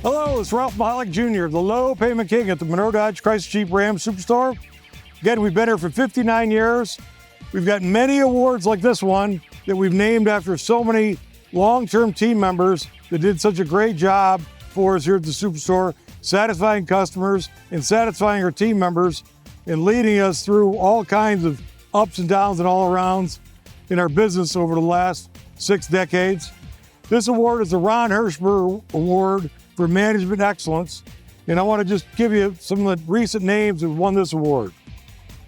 Hello, it's Ralph Mahalak Jr., the low payment king at the Monroe Dodge Chrysler Jeep Ram Superstore. Again, we've been here for 59 years. We've got many awards like this one that we've named after so many long-term team members that did such a great job for us here at the Superstore, satisfying customers and satisfying our team members and leading us through all kinds of ups and downs and all arounds in our business over the last 6 decades. This award is the Ron Hershberger Award for Management Excellence, and I want to just give you some of the recent names that won this award.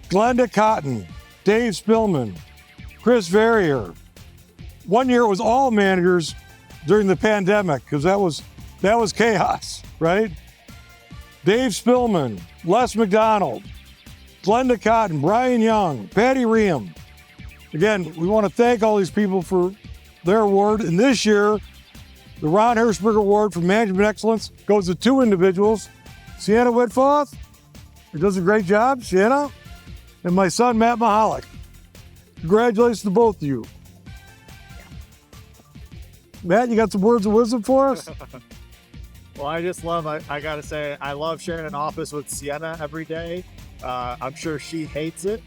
Glenda Cotton, Dave Spillman, Chris Verrier. One year it was all managers during the pandemic because that was chaos, right? Dave Spillman, Les McDonald, Glenda Cotton, Brian Young, Patty Riem. Again, we want to thank all these people for their award, and this year the Ron Hershberger Award for Management Excellence goes to 2 individuals, Siena Witfoth, who does a great job, Siena, and my son, Matt Mahalak. Congratulations to both of you. Matt, you got some words of wisdom for us? Well, I gotta say, I love sharing an office with Siena every day. I'm sure she hates it,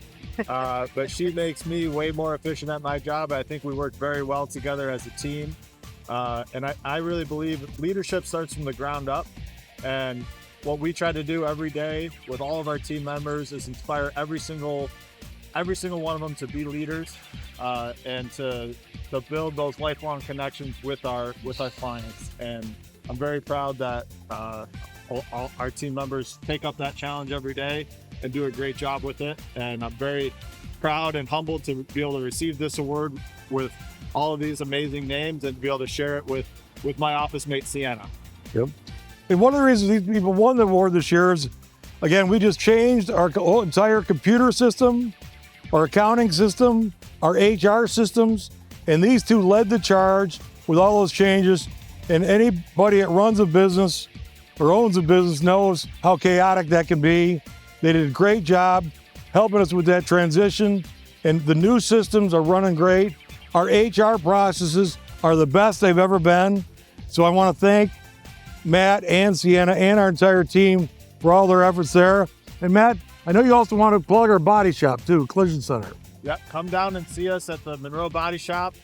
but she makes me way more efficient at my job. I think we work very well together as a team. And I really believe leadership starts from the ground up. And what we try to do every day with all of our team members is inspire every single one of them to be leaders and to build those lifelong connections with our clients. And I'm very proud that all our team members take up that challenge every day and do a great job with it. And I'm very proud and humbled to be able to receive this award with all of these amazing names and to be able to share it with my office mate, Siena. Yep. And one of the reasons these people won the award this year is, again, we just changed our entire computer system, our accounting system, our HR systems, and these 2 led the charge with all those changes. And anybody that runs a business or owns a business knows how chaotic that can be. They did a great job helping us with that transition, and the new systems are running great. Our HR processes are the best they've ever been. So I want to thank Matt and Siena and our entire team for all their efforts there. And Matt, I know you also want to plug our body shop too, Collision Center. Yep, come down and see us at the Monroe Body Shop.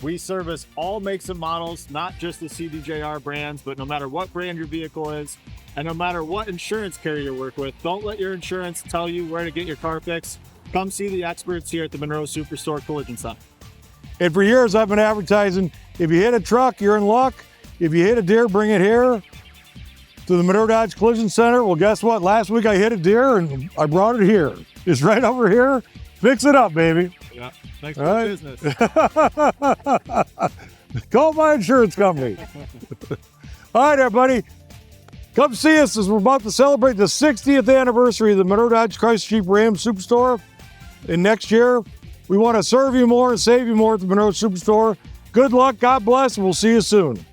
We service all makes and models, not just the CDJR brands, but no matter what brand your vehicle is, and no matter what insurance carrier you work with, don't let your insurance tell you where to get your car fixed. Come see the experts here at the Monroe Superstore Collision Center. And for years I've been advertising, if you hit a truck, you're in luck. If you hit a deer, bring it here to the Monroe Dodge Collision Center. Well, guess what? Last week I hit a deer and I brought it here. It's right over here. Fix it up, baby. Yeah, thanks for the business. Call my insurance company. All right, everybody. Come see us as we're about to celebrate the 60th anniversary of the Monroe Dodge Chrysler Jeep Ram Superstore. And next year, we want to serve you more and save you more at the Monroe Superstore. Good luck, God bless, and we'll see you soon.